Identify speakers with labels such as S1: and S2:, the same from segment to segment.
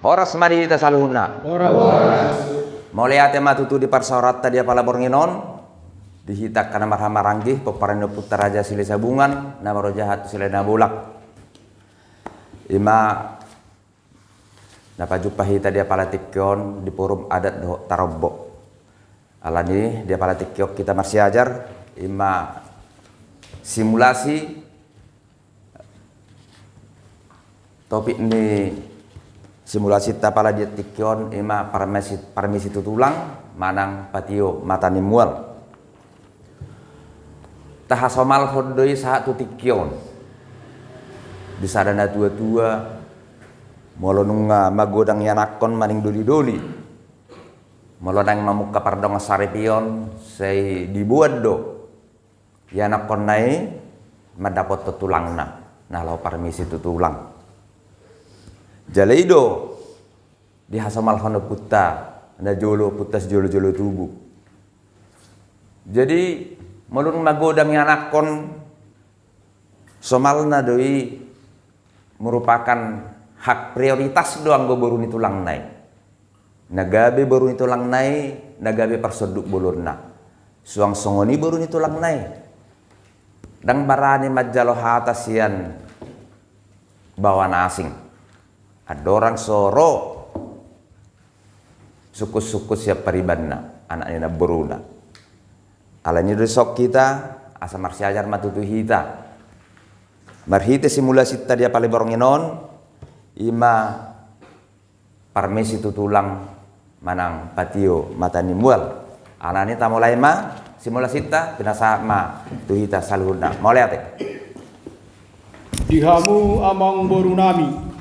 S1: Horas mari kita saluhuna. Moliate matutu di parsorat tadi pala bornginon dihitak kana marhamaranggi peparendo putar raja sile sabungan nama rojahat sile nabulak. Ima napajupah hita dia pala tikyon di forum adat do tarobbo. Alani dia pala tikyok kita masih ajar ima simulasi topik ini simulasi tapala dia tikyon ima parmisi tutulang manang patio matani mual tahasomal hodoi saat tu tikyon disadana tua-tua molonunga magodang yanakon maning doli-doli molonang mamuka pardong sarepion sei dibuat do yanakon nai madapot tutulangna nalau parmisi tutulang jalaido di hasamal hono putta na jolo putas jolo-jolo tubuh. Jadi melun magodang yanakon somalna doi merupakan hak prioritas doang go baru nitulang nai. Nagabe baru nitulang nai, nagabe persoduk bulurna. Suang songoni baru nitulang nai. Dang barani majalo hatasian bawan asing. Ada orang soro sukus-sukus ya paribanna anaknya beruna alanya resok kita asa marsi ajar matutu hita marhite simulasi tadi apa lebornginon ima parmesi tutulang manang patio matani mual anani ta mulai ma simulasi ta pinasa ma tuhita salhuna moliate
S2: dihamu amang borunami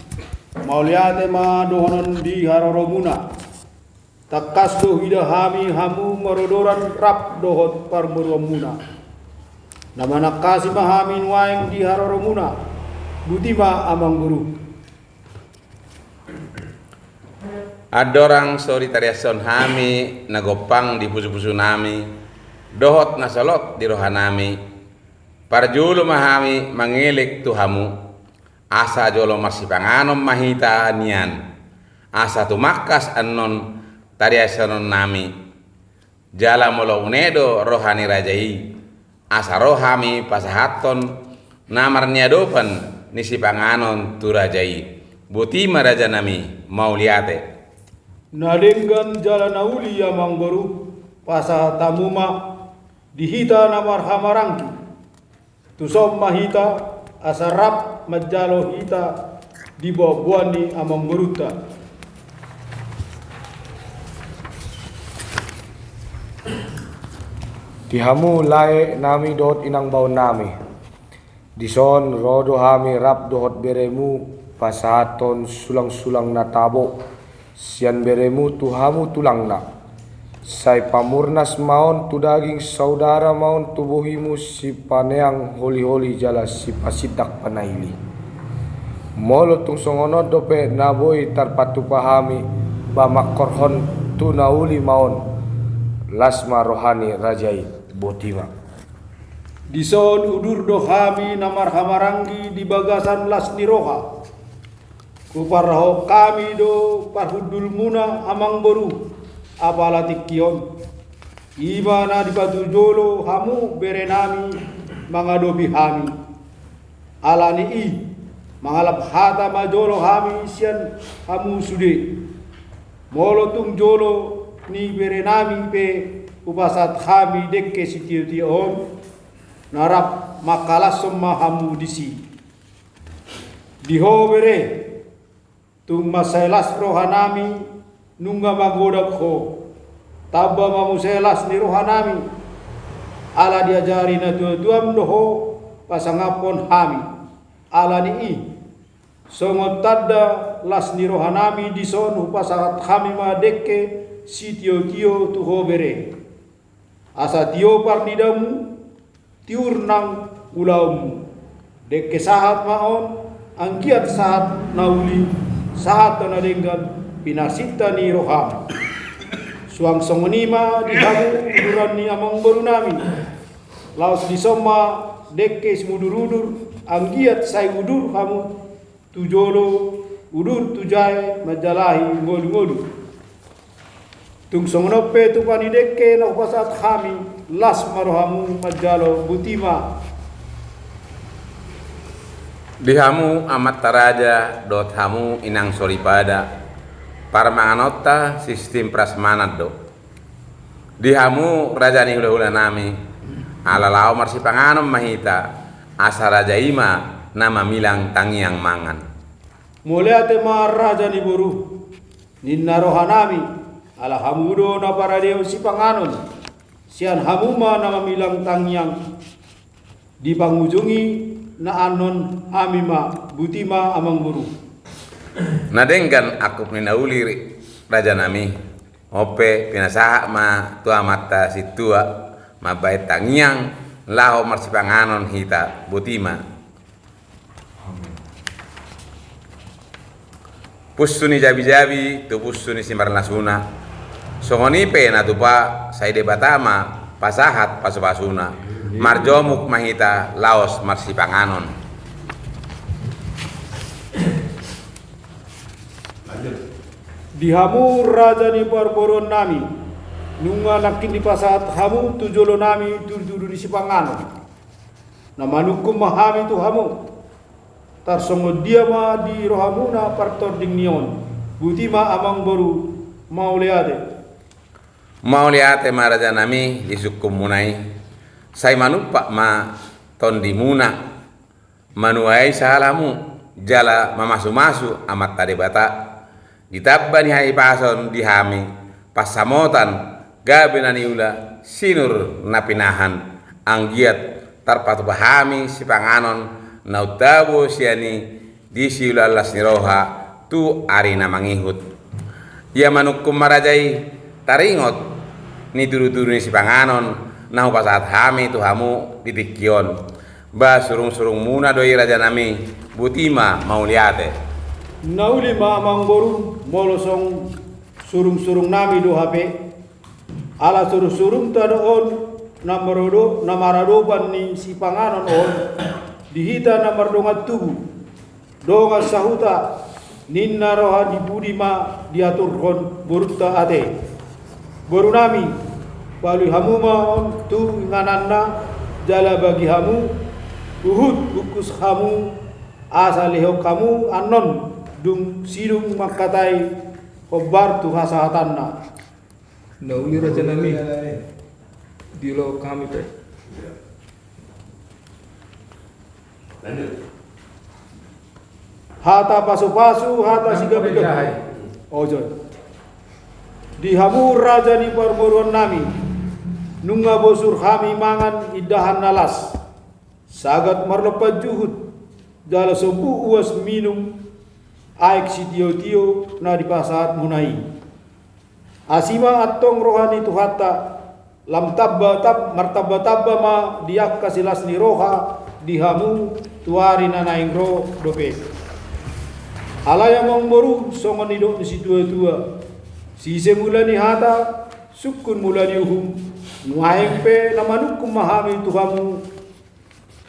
S2: mauliate ma dohonon di haroromuna takas do hidahami hamu marodoran rap dohot parmuromuna nama nakasi mahamin waeng di haroromuna butima amang guru
S3: adorang sori tariason hami nagopang di pusu-pusu nami dohot nasolot di rohanami parjulu mahami mangilik tuhamu asa jolo masih panganom mahita nian asa tumakas anon tariasanon nami jala molo unedo rohani rajai asa rohami pasahaton namarnya dopan nisi panganon tu rajai butima raja nami mauliate
S2: nadenggan jala nauli amang baru pasahatamuma dihita namar hamarangki tusom mahita asarap majalo hita di bawah ni amang beruta
S4: dihamu lae nami dot inang bau nami dison rodo hami rap dohot beremu pasaton sulang-sulang natabo sian beremu tuhamu tulangna sai pamurnas maon tu daging saudara maon tubuhimu si paneang holi-holi jala si pasitak panahili molo tung songono dope naboi tarpatu pahami bamak korhon tu nauli maon lasma rohani rajai botima
S2: dison udur dohami namar hamarangi di bagasan las niroha kuparho kami do parhudul muna amang boru apalati kion imana di batu jolo hamu berenami mangadobi hami alani i mangalap hata majolo hami sian hamu sude molo tung jolo ni berenami pe upasat hami dekke sitiuti on narap makalas semua hamu disi diho bere tung masailas rohanami nungga magodak ho tabba mamuselas ni rohanami ala diajari na tuam doho pasangapon hami ala ni i songot tadda las ni rohanami dison pasangat hami madekke sitio tio tuho bere asa tio parnidamu tiur nang ulaumu dekke sahat maon angkiat sahat nauli sahat tanadenggan pinasita ni roham suang songonima dihamu uduran ni amang berunami laos disoma dekke semudur-udur anggiat sai udur kamu tujolo udur tujai majalahi ngolu-ngolu. Tung songonope tu panideke na upasat kami las marohamu majalo butima.
S3: Dihamu amat taraja dot hamu inang soripada parmanganota sistem prasmanat do. Dihamu rajani hula-hula nami alalao marsi panganom mahita asa raja ima nama milang tangiang mangan.
S2: Mulai tema raja ni boru ninna rohanami ala hamudo na paradeo si panganon sian hamuma nama milang tangiang di pangujungi na anon amima butima amang boru.
S3: Nadenggan aku pinauli raja nami ope pinasaha ma tua mata situa ma bait tangiang laho marsi panganon hita butima. Pussuni jabi-jabi tu pussuni simbarlasuna songoni pe na tupa saide batama pasahat pasupasuna marjomuk mahita laos marsi panganon.
S2: Dihamu raja ni parboron nami nunga nakin di pasahat hamu tujolo nami tudu di sipanganon na manukum mahami tu hamu tarsongo dia ma di rohamuna partor ding nion butima amang boru
S3: mauliate maraja nami isukum munai sai manupa ma tondi muna manuai salamu jala mamasu-masu amat tade bata ditabani hai pason dihami pasamotan gabenani ula sinur napinahan anggiat tarpatu bahami si panganon nautabo siani disi ula las niroha tu arina mangihut ia manukum marajai taringot ni turu-turu ni si panganon nahu pasat hami tu hamu ditikion ba surung-surung muna doi raja nami butima mauliate.
S2: Nauli ma amang boru molosong surung-surung nami do hape ala surung-surung tado on namaradoban ni si panganon on dihita namardongat tubu donga sahuta ninna roha di budima diaturkon burutta ate boru nami balu hamuma on tu ngananna jala bagi hamu uhud bukus hamu asa leho kamu anon dung sidung makatai kobar tu hasahatanna.
S5: Nauli raja nami dilo kami pe.
S2: Hata pasu-pasu hata siga-biga. Ojo. Dihamu raja ni parboruan nami nunga bosur kami mangan idahan nalas sagat marlepat juhud jala sobu uas minum aik si tio-tio na di pasahat munai asima atong rohani tu hatta lam tabba martabba ma diak kasilas ni roha dihamu tuari na naing ro dope alaya mong boru songon idok ni si tua-tua sise mula ni hata sukun mula ni uhum nuaheng pe na manukum mahami tuhamu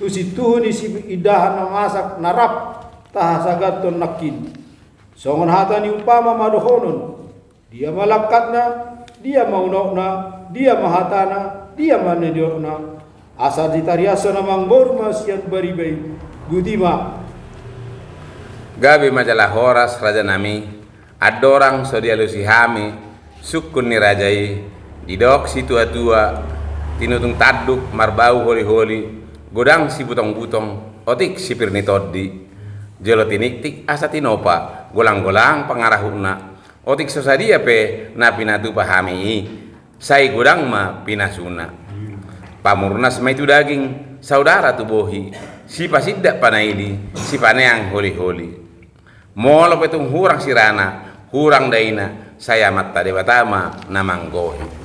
S2: tu si tuhu ni si idahan na masak narap tahasagaton nakin songon hata ni upama madohonon dia malakatna dia maunokna dia mahatana dia manediokna asal ditariasa namang borma sian baribay gudima
S3: gabi majalah horas raja nami adorang sodialusi hami sukun ni rajai didok si tua-tua tinutung taduk marbau holi-holi godang si butong-butong otik si pirni toddi jelo tinik-tik asa tinopa golang-golang pangarahuna otik sosadia pe na pinatu pahami sai godang ma pinasuna pamurnas ma itu daging saudara tu bohi si pasidda panaili si paneang holi-holi molo petung hurang sirana hurang daina saya matta debatama namanggohi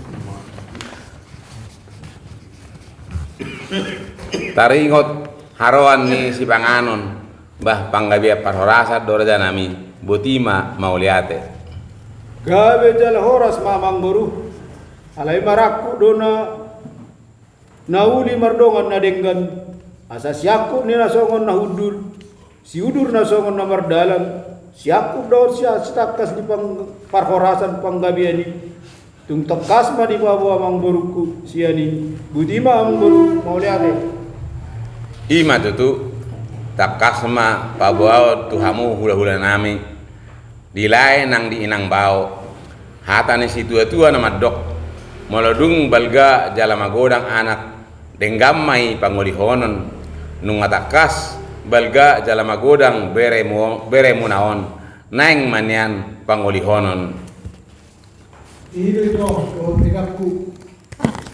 S3: taringot haroan ni si panganon bah panggabia parhorasa doraja nami butima mauliate
S2: gabe jal horas mamang boru alai maraku dona nauli mardongan nadenggan asa siaku ni nasongon na hudur si udur nasongon na mardalan siakup daun sia sitakas di parhorasan panggabiani tung tekas ma di bawa amang boruku siani budima amang boru mau lihat
S3: Ima tutu takas ma pabuao tuhamu hula-hula nami dilai nang di inang bao hatane si tua-tua nama dok molodung balga jalama godang anak denggam mai pangolihonon nung atakas balga jalama godang bere munaon naing manian pangolihonon
S6: Ide do tinakku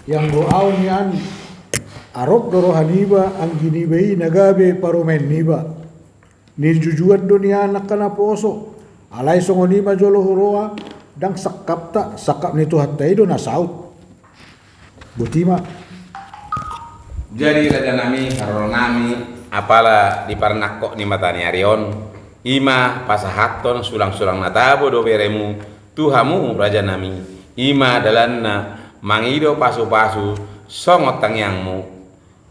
S6: yang doau nian arok doro haniba ang ginibay nagabe parumen niba nijujuan dunia nakana poso alay songoniba jolo horoa dang sakap nito hatay do nasaut butima
S3: jadi raja nami karol nami apala di parnakko ni matani arion ima pasahaton sulang-sulang natabo do beremu tuhamu raja nami ima dalanna mangido pasu-pasu songot tangyangmu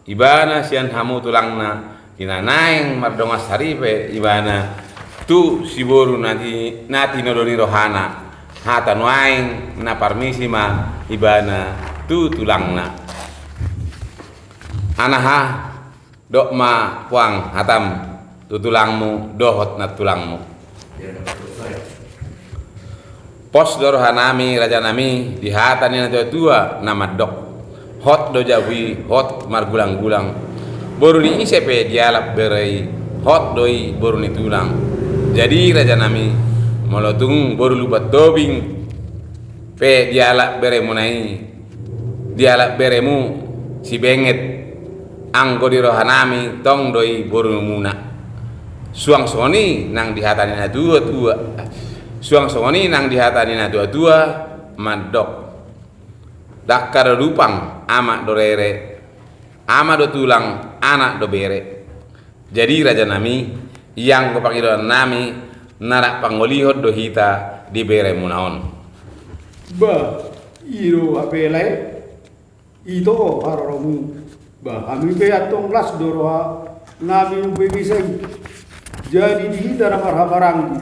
S3: ibana sian hamu tulangna dinanaing mardonga saripe ibana tu siboru nati nodoni rohana hatan waing na parmisi ma ibana tu tulangna anaha dok ma puang hatam tu tulangmu dohot na tulangmu pos dorohanami raja nami di hatani na tua nama dok hot do jawi hot margulang-gulang boru ni isepe dialap berei hot doi boru ni tulang jadi raja nami molotung boru lubat dobing pe dialap beremu nai dialap beremu si benget anggo di rohanami tong doi boru muna suang soni nang dihatani na tua suang soni nang dihatani na tua madok dakkar lupang ama do rere ama do tulang anak do bere jadi raja nami yang kepangilan nami narak pangolihot do hita di bere munaon
S2: ba iro apelai ito haroromu ba ami pe atong las doroha nami be biseng jadi di hita marhamarang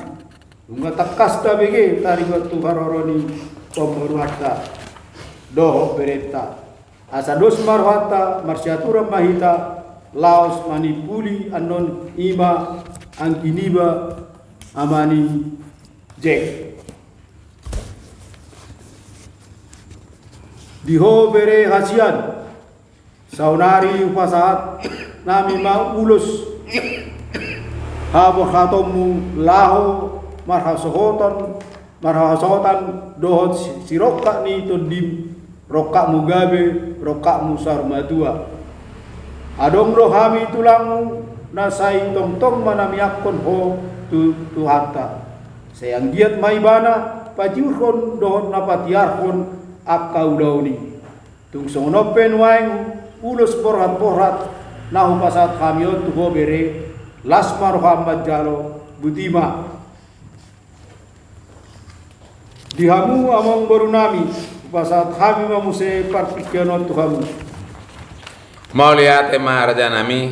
S2: unga takas ta bege tari tu haroroni pemberuata doho bereta asa dos marhata marsyatura mahita laos manipuli anon ima angkiniba amani jek diho bere hasian saunari upasahat nami ma ulus habo khatomu laho marhasohotan dohot sirokka ni tondim rokak mugabe rokak musar madua adong rohami tulangmu nasai tong manamiakon ho tu hatta sayang giat maibana pajiurkon dohon napatiarkon akau dauni tung songonopen waing ulus porhat nahu pasat kamiot tu ho bere lasmar Muhammad jalo butima dihamu among borunami pasat kami mamuse partikianon Tuhan
S3: mau lihat ema raja nami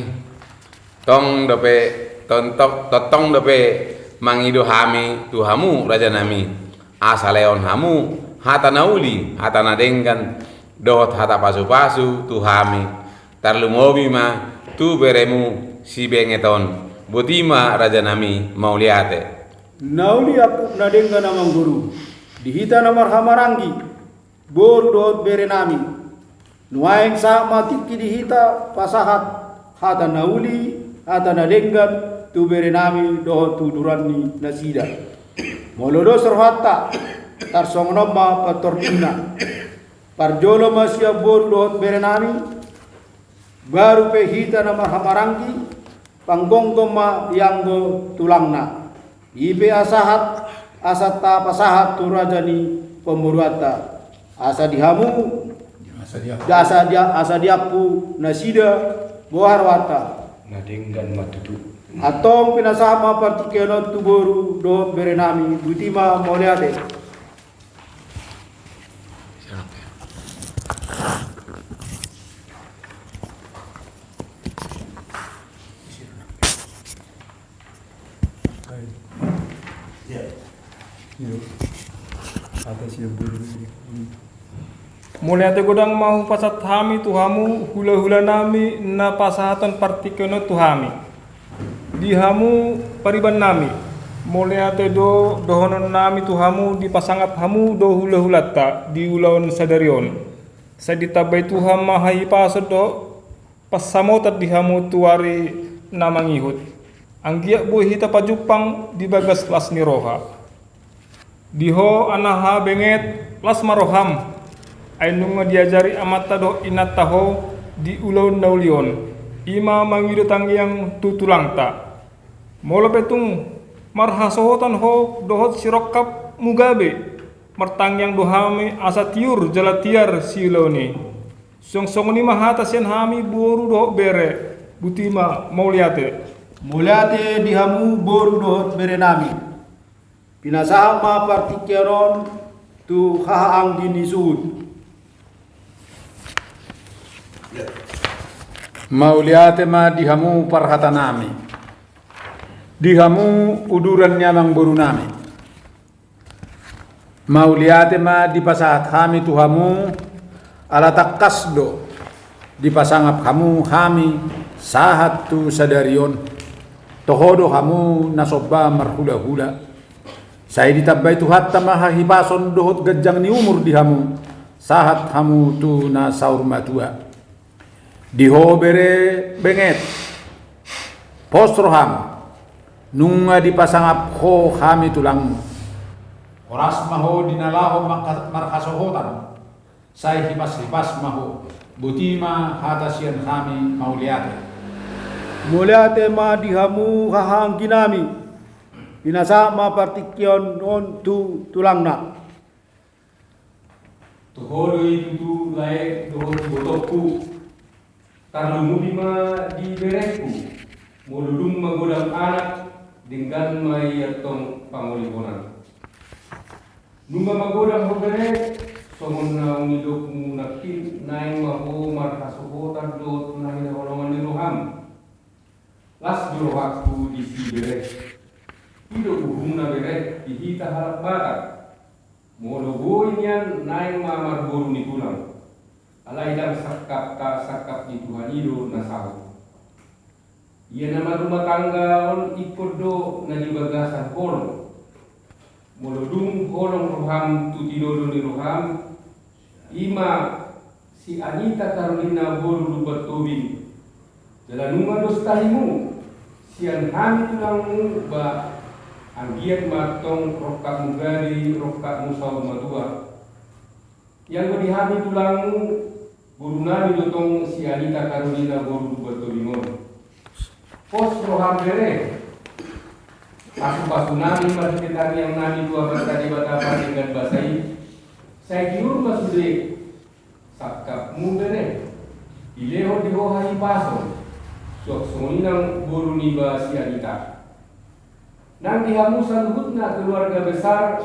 S3: tong dope mangido hami tuhamu raja nami asaleon hamu hatana uli hatana denggan dohot hata pasu-pasu tuhami tarlumobi ma tu beremu si bengeton butima raja nami mau lihat
S2: nauli aku nadenggan amang guru dihita namar hamarangi boru dohot bere nami nuaing sa matiki dihita pasahat hata nauli hata nadenggan tu bere nami dohot tu durani nasida molodo serhata tar songnomma patornina parjolo masya boru dohot bere nami baru pe hita namar hamarangi panggonggoma yanggo tulangna ipe asahat asata pasahat turajani pemburuata asa dihamu asa diapu nasida boharwata
S4: nadenggan matutu
S2: atong pinasama partikenon tuboru do berenami butima moliade atas yang buru.
S5: Mulai ate godang mau pasat hami tuhamu hula-hula nami na pasahatan partikono tuhami. Dihamu pariban nami. Mulai ate dohonon nami tuhamu di pasangap hamu do hula-hulata di ulaon sadarion. Sa ditabay tuham mahai pasod do pasamotat dihamu tuari namangihut. Ang giyak buhi hita pajupang di bagas las ni roha. Diho anaha benget las maroham. Ay nung diajari amata do inataho di ulaw naulion. Ima mangido tangyang tutulang ta. Mola betung marhasohotan ho dohot sirokap mugabe. Martangyang dohame asa tiur jalatiar siloni. Song ni mahata sian hami boru dohot bere. Butima mauliate.
S2: Muliate dihamu boru dohot bere nami. Pinasama partikyaron tu haang dinisud.
S7: Mauliate ma dihamu parhata nami. Dihamu uduran nyamang boru nami. Mauliate ma dipasahat hami tuhamu alatak kasdo dipasangap kamu hami sahat tu sadarion tohodo kamu nasoba marhula-hula saya ditabay tu hatta mahahibason dohot gajang ni umur dihamu sahat hamu tu nasaur matua diho bere benget postroham nunga dipasangap ho hami tulang oras maho dinalaho markasohotan saya hipas maho butima hatasian kami mauliate
S2: Muliate ma dihamu hahang ginami. Pinasama partikyon on tu tulangna.
S5: Tuhoroi tutu lae dohon botokku. Tarlumudi ma di bereku. Muludung magodang anak dengan mayatong pangulihonan. Nunga magodang hobere somon na umidok munakin naing maho markasuhotan dot naing holongan ni roham. Las jurohakku di si bere. Hidup uhumna bere dihita harap bakat. Mologo inyan naing mamar boru ni tulang. Alaidang sakap ka sakap ni Tuhan ido nasahu. Ia nama rumah tangga on ikodo na di bagasan kolong. Molodung kolong roham tutidodo ni roham. Ima si Anita Carolina boru lubat tobing. Jalanunga dos tahimu. Sian hami tulangmu ba anggiat matong rokak mugari rokak musau matua. Yang berihami tulangmu guru nami dotong si Anita Carolina boru lubat tobingon. Pos roham bere pasu-pasu nami sekitar yang nami dua bertadi batapa dengan basai saya kiur masude sakapmu bere ileho dihohai paso sok songinang boru niba si Anita nang dihamu saluhutna keluarga besar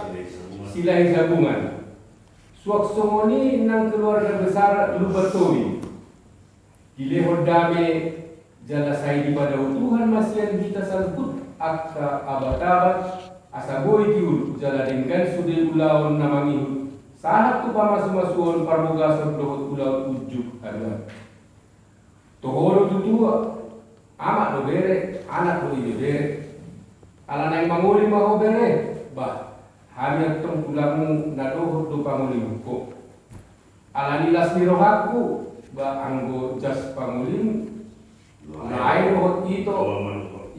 S5: silai gabungan sok songoni nang keluarga besar lubatowi ileho dame jala sai di pada Tuhan masian kita salput akta abatabat asaboy diul jala dengan sude ulaon namangi sahat tu pamasumasuon parmogasot dohot ulaon ujuk harga tohoro tutua amat do bere anak do ide bere ala nang manguli maho bere bah hanya tong ulamu na dohot do panguli ko ala nilas ni rohaku ba anggo jas pangulim naik rohot ito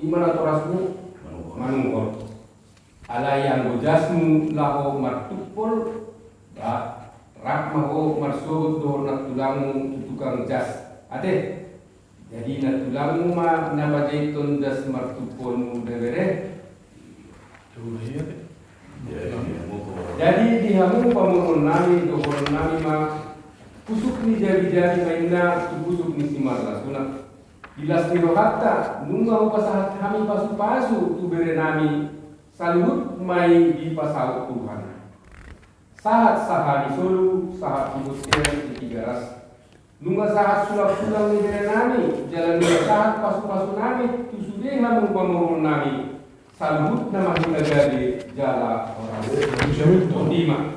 S5: imana torasmu manungkor ala yang gojasmu laho martupol ba rak maho marsobot do nak tulangmu tukang jas ate jadi nak tulangmu ma nabajaiton jas martupolmu bebere jadi dihamu pamunun nami dohon nami ma kusuk ni jadi mainna kusuk ni simarla sunat Dilas ni rohata nunga upasahat kami pasu-pasu tu bere nami salut mai di pasal Tuhan. Sahat saha di Solo, sahat di Bosnian di Tigaras. Nunga sahat sulap-sulap ni bere nami jalan ni sahat pasu-pasu nami tu sudah hamu pamurun nami salut nama kita jadi jala orang Tondima.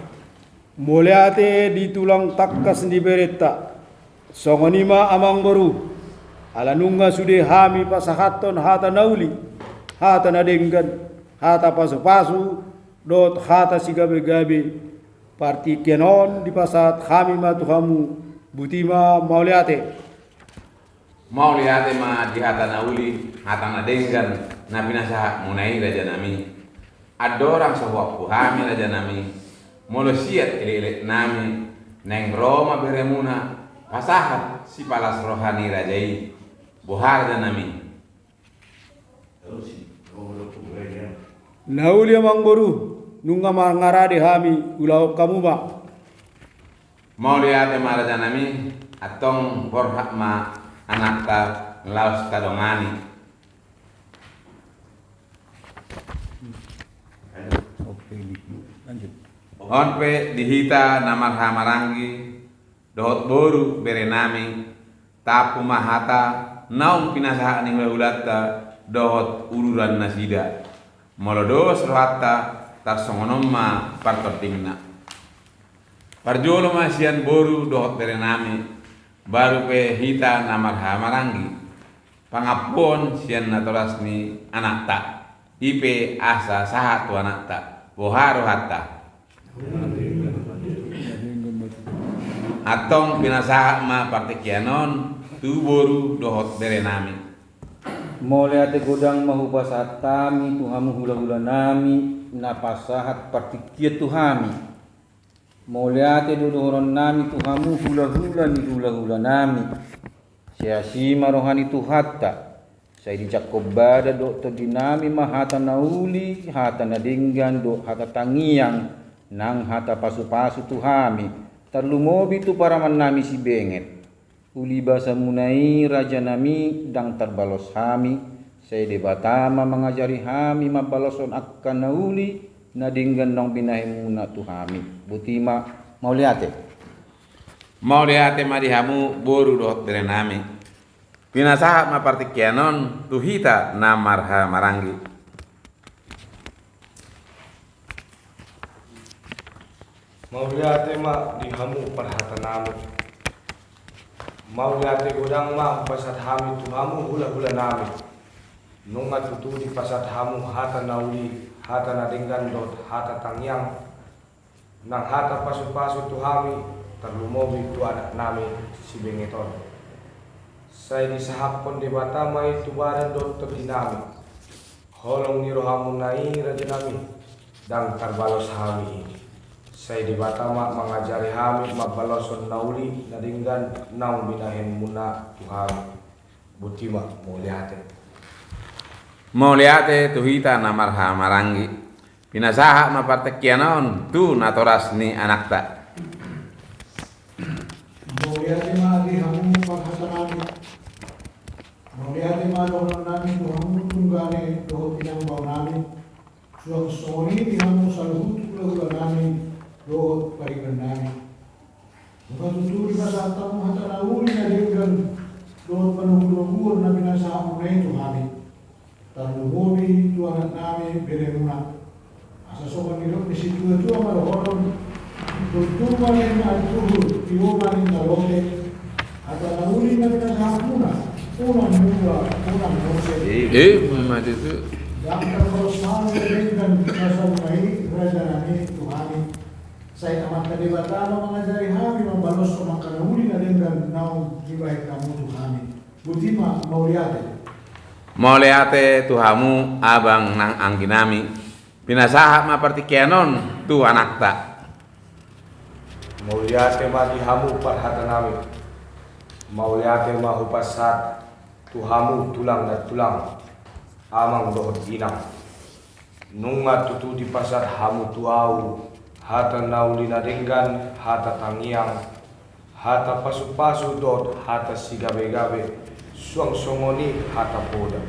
S2: Mulyate di tulang takkas di bereta. Songonima amang baru. Alanunga sude hami pasahaton hata nauli. Hata nadenggan. Hata pasu-pasu. Dot hata sigabe-gabe. Parti kenon di pasat kami matuhamu. Butima Mulyate.
S3: Mulyate ma di hata nauli, hata nadenggan, na pinasa munai raja nami. Adorang sawakku hami raja nami. Molo siat ele nami neng Roma beremuna pasahat si palas rohani rajai bohar raja nami.
S2: Nauli amang baru. Nunga mangarade hami ulau kamuma.
S3: Mulyate ma raja nami atong borhak ma anak ta laos kadongani. Onpe dihita namar hamarangi dohot boru berenami tapu mahata naum pinasaha ning ulatta dohot ururan nasida molodos rohatta tarsongonomma partotingna parjolo masian boru dohot berenami baru pe hita namar hamarangi pangapon sian natorasni anak tak ipe asa sahat tu anak tak boharo hatta atong pinasaha ma partikianon tu boru dohot berenami.
S8: Mulyate godang mahupasat tami tuhamu hula-hula nami napasahat partikia tuhami. Mulyate dodoron nami tuhamu hula-hula ni hula-hula nami. Siasima rohani tuhatta. Saya dicakobada do to dinami mahata nauli hata nadinggan do hata tangiang nang hata pasu-pasu tuhami tarlumobi tu paraman nami si benget uli basa munai raja nami dang terbalos hami saya debatama mengajari hami mabaloson akan nauli nadinggan nong binahimuna tuhami butima Mulyate
S3: madihamu boru dohot berenami pinasaha ma partikianon tuhita namarha marangi.
S4: Mulyate ma dihamu parhatanami. Mulyate godang ma pasat hami tuhamu hula-hula nami. Nunga tutu di pasat hamu hata nauli, hata nadinggan dot hata tangyang. Nang hata pasu-pasu tuhami terlumobi tu anak nami si bengeton. Saya disahapon di batama itu badan dot terdinami. Holong ni rohamu nai raja nami dan terbalos hami ini. Saya di Batama mengajari hami mabaloson nauli nadinggan naung binahin muna tuhami butima
S3: Mulyate tuhita namar hamarangi pinasaha ma partikianon tu natorasni anak tak.
S6: Mulyate ma dihamu parhatanami. Mulyate ma dohon nami tuhamu tunggane dohot inang bau nami. Suang soni dihamu saluhut hula-hula nami dohot paringan nami. Tukatuturi pasatamu hata nauli na dinggan dohot panuhuluhur na binasahamu na ito kami. Tanumubi tu anak nami beremuna. Asa sokan nilok ni situ itu amarohonon. Tutuman na altuhur tiuman na lote. Hata nauli na binasahamu na. Unang mula, unang mose.
S3: Mati tu.
S6: Yang terkosong dengan pasal mai raja nami tuhami. Saya amat kadibatama mengajari hami membalos makan uli na dengan nau jiwai kamu tuhami. Butima
S3: Mulyate tuhamu abang nang angginami pinasaha ma partikianon tu anak tak.
S4: Mulyate ma dihamu parhatanami. Mulyate ma hupasat tuhamu tulang dan tulang amang dohot inang. Nunga tutu di pasar hamu tuau hata nauli nadinggan hata tangiang hata pasu-pasu dot hata sigabe-gabe suang songoni hata poda.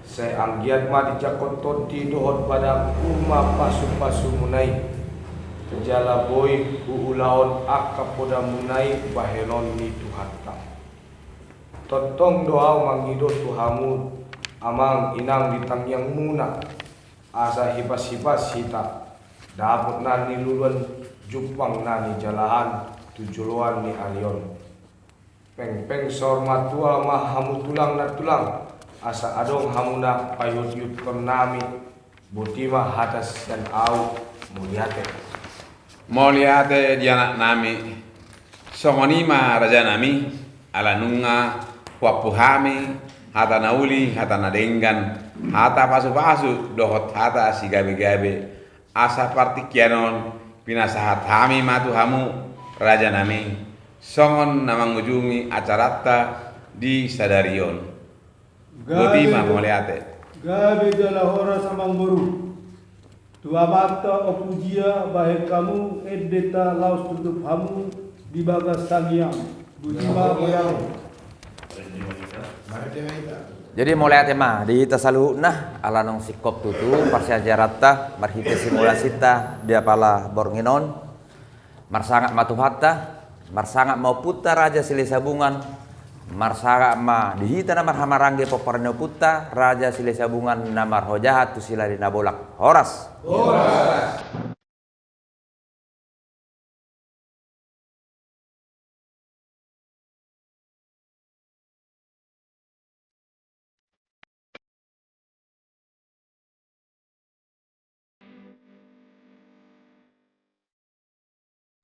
S4: Saya anggiat ma dijakot toti dohot pada uma pasu-pasu munai terjala boy uulaon akka poda munai bahenon ni tuhatta. Totong doa mangidot tuhamu amang inang ditangyang muna asa hipas-hipas hita dapot nani luluan jupang nani jalahan tujuluan ni alion peng-peng sor matua mah hamu tulang na tulang asa adong hamuna payut-yut kon nami buti mah hatas dan au
S3: Moliate di anak nami songonima raja nami ala nunga wapuhami hata nauli hata nadenggan hata pasu-pasu dohot hata si gabe-gabe asa partikianon pinasahat hami matu hamu raja nami songon namangujungi acarata di Sadarion Godima moliate
S2: Gabe jala hora samang boru. Tua mata opujia bahe kamu edeta laus tutup hamu di bagas sangiang. Budima moyang.
S1: Jadi mulai tema di tasalu nah ala nong sikop tutu parsia jarata marhite simulasita dia pala bornginon marsangat matuhatta marsangat mau puta raja sile sabungan marsangat ma dihita namar hamarangge poparno puta raja sile sabungan namar hojahat tu sila di nabolak horas